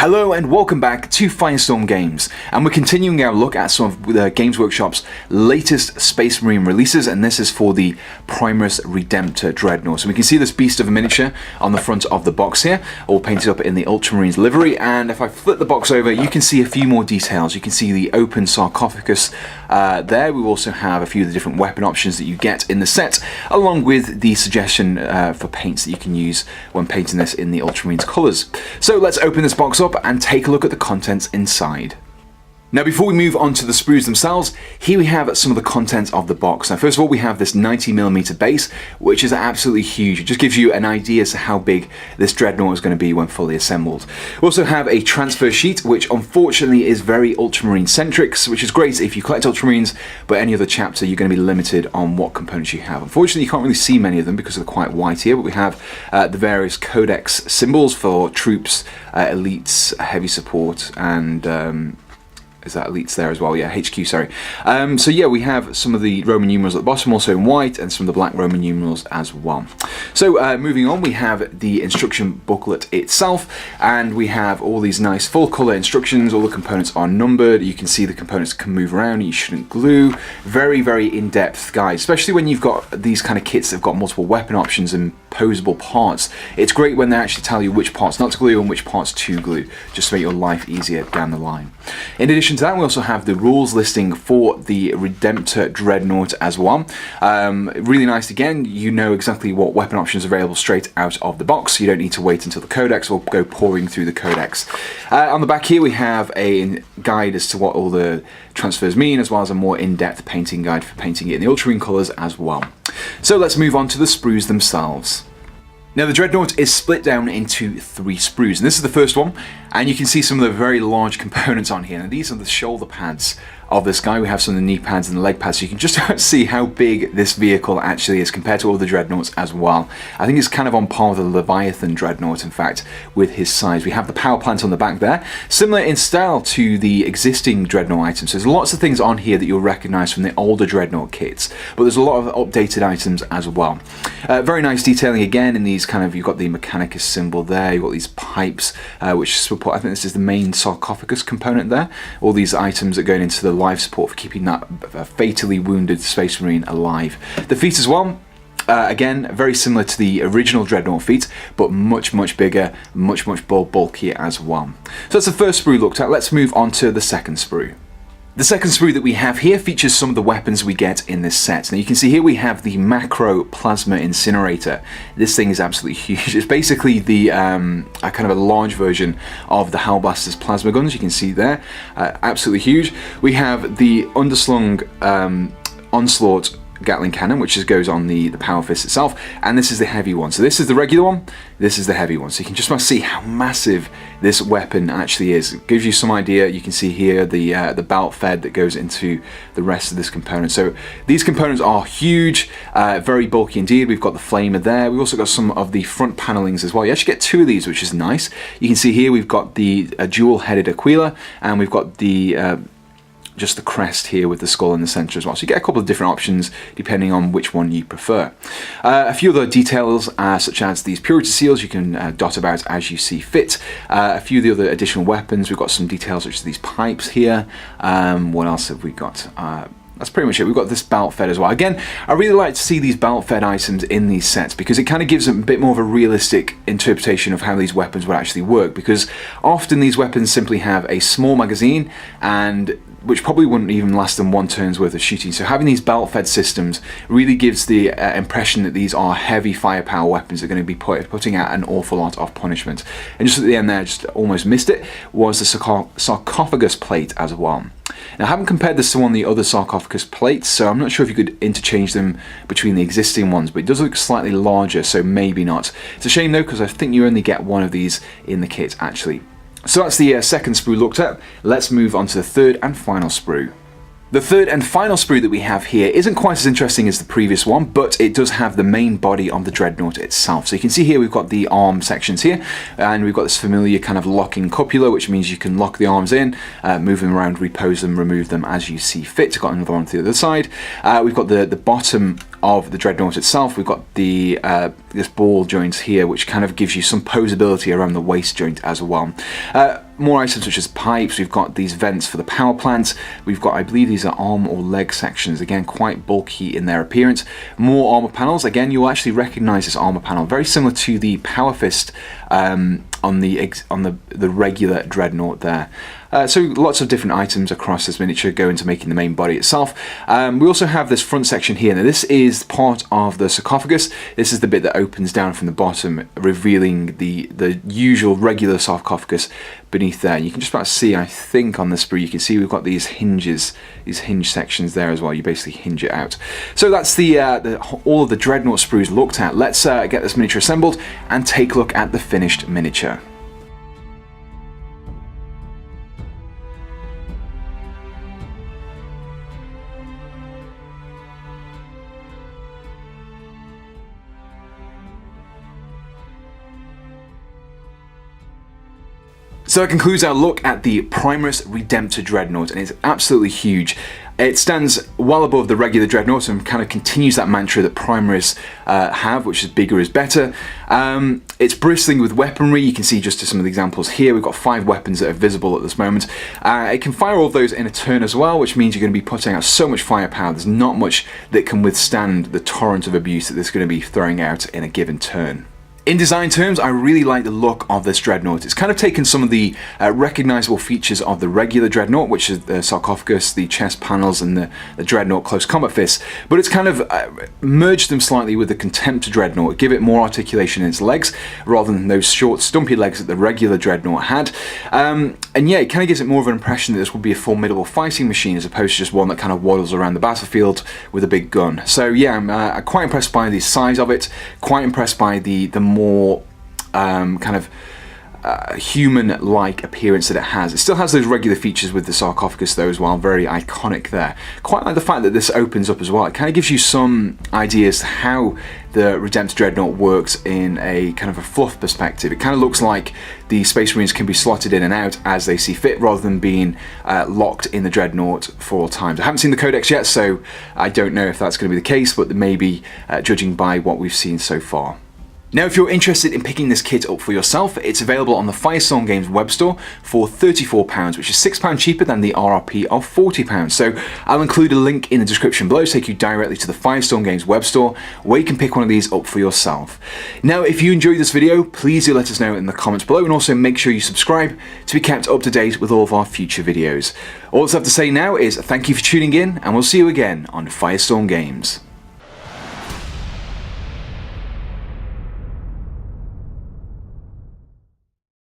Hello and welcome back to Firestorm Games, and we're continuing our look at some of the Games Workshop's latest Space Marine releases, and this is for the Primaris Redemptor Dreadnought. So we can see this beast of a miniature on the front of the box here, all painted up in the Ultramarines livery, and if I flip the box over you can see a few more details. You can see the open sarcophagus there. We also have a few of the different weapon options that you get in the set, along with the suggestion for paints that you can use when painting this in the Ultramarines colours. So let's open this box up and take a look at the contents inside. Now before we move on to the sprues themselves, here we have some of the contents of the box. Now first of all we have this 90mm base, which is absolutely huge. It just gives you an idea as to how big this Dreadnought is going to be when fully assembled. We also have a transfer sheet, which unfortunately is very Ultramarine centric, which is great if you collect Ultramarines, but any other chapter you're going to be limited on what components you have. Unfortunately you can't really see many of them because they're quite white here, but we have the various codex symbols for troops, elites, heavy support, and is that elites there as well? Yeah, HQ, sorry. So yeah, we have some of the Roman numerals at the bottom, also in white, and some of the black Roman numerals as well. So moving on, we have the instruction booklet itself, and we have all these nice full colour instructions. All the components are numbered. You can see the components can move around. You shouldn't glue. Very, very in-depth guide, especially when you've got these kind of kits that have got multiple weapon options and posable parts. It's great when they actually tell you which parts not to glue and which parts to glue, just to make your life easier down the line. In addition to that, we also have the rules listing for the Redemptor Dreadnought as well. Really nice. Again, you know exactly what weapon options are available straight out of the box. You don't need to wait until the codex or go pouring through the codex. On the back here we have a guide as to what all the transfers mean, as well as a more in-depth painting guide for painting it in the Ultramarine colours as well. So let's move on to the sprues themselves. Now the Dreadnought is split down into 3 sprues, and this is the first one, and you can see some of the very large components on here. Now these are the shoulder pads of this guy. We have some of the knee pads and the leg pads, so you can just see how big this vehicle actually is compared to all the Dreadnoughts as well. I think it's kind of on par with the Leviathan Dreadnought, in fact, with his size. We have the power plant on the back there, similar in style to the existing Dreadnought items. So there's lots of things on here that you'll recognise from the older Dreadnought kits, but there's a lot of updated items as well. Very nice detailing again in these kind of, you've got the Mechanicus symbol there, you've got these pipes, which support, I think this is the main sarcophagus component there. All these items that are going into the life support for keeping that fatally wounded Space Marine alive. The feet as well, again, very similar to the original Dreadnought feet, but much bigger, much bulkier as well. So that's the first sprue looked at. Let's move on to the second sprue. The second sprue that we have here features some of the weapons we get in this set. Now you can see here we have the Macro Plasma Incinerator. This thing is absolutely huge. It's basically the kind of a large version of the Hellblaster's plasma guns. You can see there, absolutely huge. We have the underslung Onslaught Gatling cannon, which goes on the power fist itself, and this is the heavy one. So this is the regular one, this is the heavy one. So you can just see how massive this weapon actually is. It gives you some idea. You can see here the belt fed that goes into the rest of this component. So these components are huge, very bulky indeed. We've got the flamer there. We've also got some of the front panelings as well. You actually get 2 of these, which is nice. You can see here we've got the dual-headed Aquila, and we've got the just the crest here with the skull in the center as well. So you get a couple of different options depending on which one you prefer. A few other details such as these purity seals you can dot about as you see fit. A few of the other additional weapons, we've got some details such as these pipes here. What else have we got? That's pretty much it. We've got this belt fed as well. Again, I really like to see these belt fed items in these sets because it kind of gives them a bit more of a realistic interpretation of how these weapons would actually work, because often these weapons simply have a small magazine, and which probably wouldn't even last them 1 turn's worth of shooting. So having these belt fed systems really gives the impression that these are heavy firepower weapons that are going to be putting out an awful lot of punishment. And just at the end there, just almost missed it, was the sarcophagus plate as well. Now I haven't compared this to one of the other sarcophagus plates, so I'm not sure if you could interchange them between the existing ones, but it does look slightly larger, so maybe not. It's a shame though, because I think you only get 1 of these in the kit actually. So that's the second sprue looked at. Let's move on to the third and final sprue. The third and final sprue that we have here isn't quite as interesting as the previous one, but it does have the main body of the Dreadnought itself. So you can see here we've got the arm sections here, and we've got this familiar kind of locking cupula, which means you can lock the arms in, move them around, repose them, remove them as you see fit. Got another one to the other side. We've got the bottom of the Dreadnought itself. We've got the this ball joint here, which kind of gives you some posability around the waist joint as well. More items such as pipes. We've got these vents for the power plant. We've got, I believe these are arm or leg sections, again quite bulky in their appearance. More armor panels. Again, you'll actually recognize this armor panel, very similar to the Power Fist on the regular Dreadnought there. So lots of different items across this miniature go into making the main body itself. We also have this front section here. Now this is part of the sarcophagus. This is the bit that opens down from the bottom, revealing the usual regular sarcophagus beneath there. You can just about see, I think on the sprue, you can see we've got these hinges, these hinge sections there as well. You basically hinge it out. So that's the all of the Dreadnought sprues looked at. Let's get this miniature assembled and take a look at the finished miniature. So that concludes our look at the Primaris Redemptor Dreadnought, and it's absolutely huge. It stands well above the regular Dreadnought and kind of continues that mantra that Primaris have, which is bigger is better. It's bristling with weaponry. You can see just some of the examples here. We've got 5 weapons that are visible at this moment. It can fire all of those in a turn as well, which means you're going to be putting out so much firepower. There's not much that can withstand the torrent of abuse that this is going to be throwing out in a given turn. In design terms, I really like the look of this Dreadnought. It's kind of taken some of the recognizable features of the regular Dreadnought, which is the sarcophagus, the chest panels, and the Dreadnought close combat fists, but it's kind of merged them slightly with the Contemptor Dreadnought, give it more articulation in its legs, rather than those short, stumpy legs that the regular Dreadnought had. And yeah, it kind of gives it more of an impression that this would be a formidable fighting machine, as opposed to just one that kind of waddles around the battlefield with a big gun. So yeah, I'm quite impressed by the size of it, quite impressed by the more kind of human-like appearance that it has. It still has those regular features with the sarcophagus though as well, very iconic there. Quite like the fact that this opens up as well. It kind of gives you some ideas how the Redemptor Dreadnought works in a kind of a fluff perspective. It kind of looks like the Space Marines can be slotted in and out as they see fit, rather than being locked in the Dreadnought for all times. I haven't seen the codex yet, so I don't know if that's going to be the case, but maybe judging by what we've seen so far. Now, if you're interested in picking this kit up for yourself, it's available on the Firestorm Games web store for £34, which is £6 cheaper than the RRP of £40. So I'll include a link in the description below to take you directly to the Firestorm Games web store, where you can pick one of these up for yourself. Now, if you enjoyed this video, please do let us know in the comments below, and also make sure you subscribe to be kept up to date with all of our future videos. All that's left to say now is thank you for tuning in, and we'll see you again on Firestorm Games.